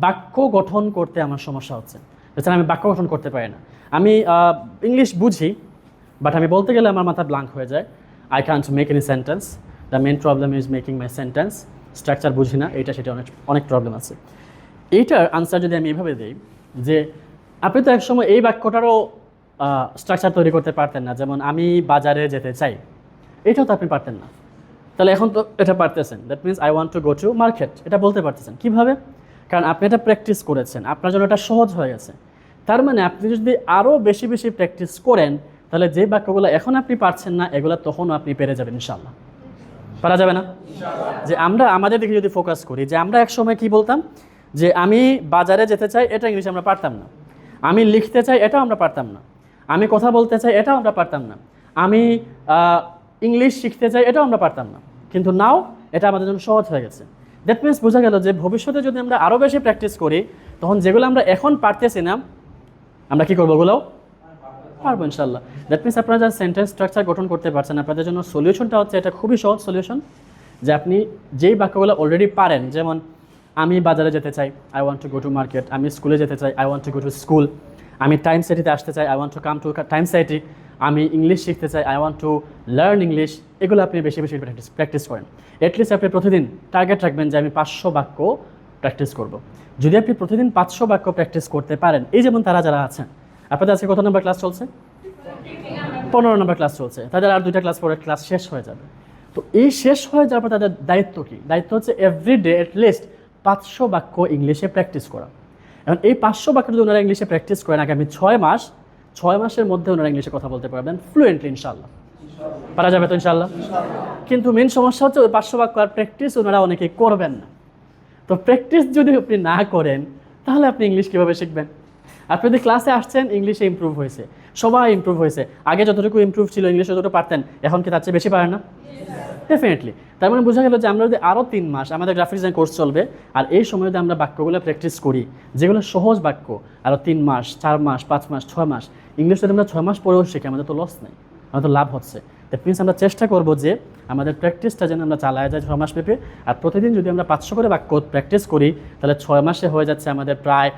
বাক্য গঠন করতে আমার সমস্যা হচ্ছে, এছাড়া আমি বাক্য গঠন করতে পারি না। আমি ইংলিশ বুঝি, বাট আমি বলতে গেলে আমার মাথা ব্ল্যাঙ্ক হয়ে যায়। I can't make any sentence. The main problem is making my sentence. Structure বুঝি না, এইটা সেটা অনেক অনেক প্রবলেম আছে। এইটার আনসার যদি আমি এভাবে দিই যে আপনি তো একসময় এই বাক্যটারও স্ট্রাকচার তৈরি করতে পারতেন না, যেমন আমি বাজারে যেতে চাই, এটাও তো আপনি পারতেন না। তাহলে এখন তো এটা পারতেছেন, that means I want to go to market, এটা বলতে পারতেছেন। কীভাবে? কারণ আপনি এটা প্র্যাকটিস করেছেন, আপনার জন্য এটা সহজ হয়ে গেছে। তার মানে আপনি যদি আরও বেশি বেশি প্র্যাকটিস করেন, তাহলে যে বাক্যগুলো এখন আপনি পারছেন না, এগুলো তখনও আপনি পেরে যাবেন ইনশাআল্লাহ। পারা যাবে না? যে আমরা আমাদের দিকে যদি ফোকাস করি, যে আমরা একসময় কি বলতাম যে আমি বাজারে যেতে চাই, এটা ইংলিশে আমরা পারতাম না। আমি লিখতে চাই, এটাও আমরা পারতাম না। আমি কথা বলতে চাই, এটাও আমরা পারতাম না। আমি ইংলিশ শিখতে চাই, এটাও আমরা পারতাম না। কিন্তু নাও এটা আমাদের জন্য সহজ হয়ে গেছে। দ্যাট মিনস বোঝা গেল যে ভবিষ্যতে যদি আমরা আরও বেশি প্র্যাকটিস করি, তখন যেগুলো আমরা এখন পারতেছি না, আমরা কী করবো? ওগুলোও পারবো ইনশাল্লাহ। দ্যাট মিনস আপনারা যারা সেন্টেন্স স্ট্রাকচার গঠন করতে পারছেন, আপনাদের জন্য সলিউশনটা হচ্ছে এটা খুবই সহজ সলিউশন, যে আপনি যেই বাক্যগুলো অলরেডি পারেন, যেমন আমি বাজারে যেতে চাই, I want to go to market. আমি স্কুলে যেতে চাই, I want to go to school. আমি টাইম সিটিতে আসতে চাই, I want to come to time city. আমি ইংলিশ শিখতে চাই, I want to learn English. এগুলো আপনি বেশি বেশি প্র্যাকটিস করেন। অ্যাটলিস্ট আপনি প্রতিদিন টার্গেট রাখবেন যে আমি 500 বাক্য প্র্যাকটিস করব। যদি আপনি প্রতিদিন 500 বাক্য প্র্যাকটিস করতে পারেন, এই যেমন তারা যারা আছেন, আপনাদের আজকে কত নম্বর ক্লাস চলছে? 15 নম্বর ক্লাস চলছে। তাদের আর 2টা ক্লাস পরে ক্লাস শেষ হয়ে যাবে। তো এই শেষ হয়ে যাওয়ার পর তাদের দায়িত্ব কী? দায়িত্ব হচ্ছে এভরিডে অ্যাটলিস্ট 500 বাক্য ইংলিশে প্র্যাকটিস করা। এখন এই 500 বাক্য যদি ওনারা ইংলিশে প্র্যাকটিস করেন আগামী 6 মাসের মধ্যে ওনারা ইংলিশে কথা বলতে পারবেন ফ্লুয়েন্টলি ইনশাআল্লাহ। পারা যাবে তো ইনশাআল্লাহ? কিন্তু মেন সমস্যা হচ্ছে ওই 500 বাক্য আর প্র্যাকটিস ওনারা অনেকেই করবেন না। তো প্র্যাকটিস যদি আপনি না করেন, তাহলে আপনি ইংলিশ কীভাবে শিখবেন? আপনি যদি ক্লাসে আসছেন, ইংলিশে ইমপ্রুভ হয়েছে, সবাই ইমপ্রুভ হয়েছে। আগে যতটুকু ইমপ্রুভ ছিল ইংলিশে যতটুকু পারতেন, এখন কি তার চেয়ে বেশি পারেন না? ডেফিনেটলি। তার মানে বোঝা গেল যে আমরা যদি আরও 3 মাস আমাদের গ্রাফিক ডিজাইন কোর্স চলবে, আর এই সময় যদি আমরা বাক্যগুলো প্র্যাকটিস করি, যেগুলো সহজ বাক্য, আরও 3 মাস, 4 মাস, 5 মাস, 6 মাস, ইংলিশ যদি আমরা 6 মাস পরেও শিখি, আমাদের তো লস নেই, আমাদের তো লাভ হচ্ছে। দ্যাট মিনস আমরা চেষ্টা করবো যে আমাদের প্র্যাকটিসটা যেন আমরা চালায় যাই 6 মাস পেপে। আর প্রতিদিন যদি আমরা 500 করে বাক্য প্র্যাকটিস করি, তাহলে 6 মাসে হয়ে যাচ্ছে আমাদের প্রায়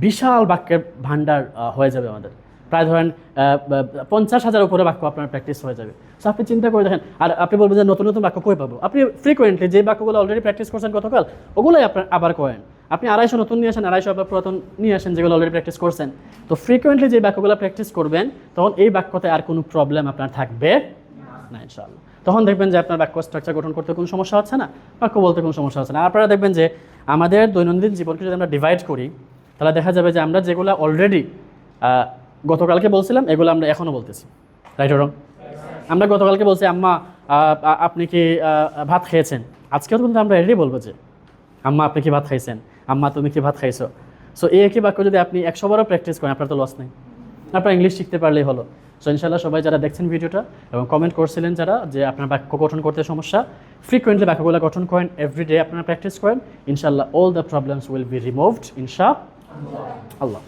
বিশাল বাক্যের ভান্ডার হয়ে যাবে আমাদের। প্রায় ধরেন 50,000 উপরে বাক্য আপনার প্র্যাকটিস হয়ে যাবে। সো আপনি চিন্তা করে দেখেন। আর আপনি বলবেন যে নতুন নতুন বাক্য কই পাবো? আপনি ফ্রিকোয়েন্টলি যে বাক্যগুলো অলরেডি প্র্যাকটিস করছেন গতকাল, ওগুলোই আপনার আবার করেন। আপনি 250 নতুন নিয়ে আসেন, 250 আবার পুরাতন নিয়ে আসেন, যেগুলো অলরেডি প্র্যাকটিস করছেন। তো ফ্রিকোয়েন্টলি যে বাক্যগুলো প্র্যাকটিস করবেন, তখন এই বাক্যতে আর কোনো প্রবলেম আপনার থাকবে না ইনশাআল্লাহ। তখন দেখবেন যে আপনার বাক্য স্ট্রাকচার গঠন করতে কোনো সমস্যা হচ্ছে না, বাক্য বলতে কোনো সমস্যা হচ্ছে না। আপনারা দেখবেন যে আমাদের দৈনন্দিন জীবনকে যদি আমরা ডিভাইড করি, তাহলে দেখা যাবে যে আমরা যেগুলো অলরেডি গতকালকে বলছিলাম, এগুলো আমরা এখনও বলতেছি। Right or wrong? আমরা গতকালকে বলছি আম্মা আপনি কি ভাত খেয়েছেন, আজকেও কিন্তু আমরা এটাই বলবো যে আম্মা আপনি কি ভাত খাইছেন, আম্মা তুমি কি ভাত খাইছো। সো এই একই বাক্য যদি আপনি 100 বারও প্র্যাকটিস করেন, আপনার তো লস নেই, আপনার ইংলিশ শিখতে পারলেই হলো। সো ইনশাআল্লাহ সবাই যারা দেখছেন ভিডিওটা এবং কমেন্ট করছিলেন যারা যে আপনার বাক্য গঠন করতে সমস্যা, ফ্রিকোয়েন্টলি বাক্যগুলো গঠন করেন, এভরিডে আপনারা প্র্যাকটিস করেন, ইনশাআল্লাহ all the problems will be removed ইনশাআল্লাহ।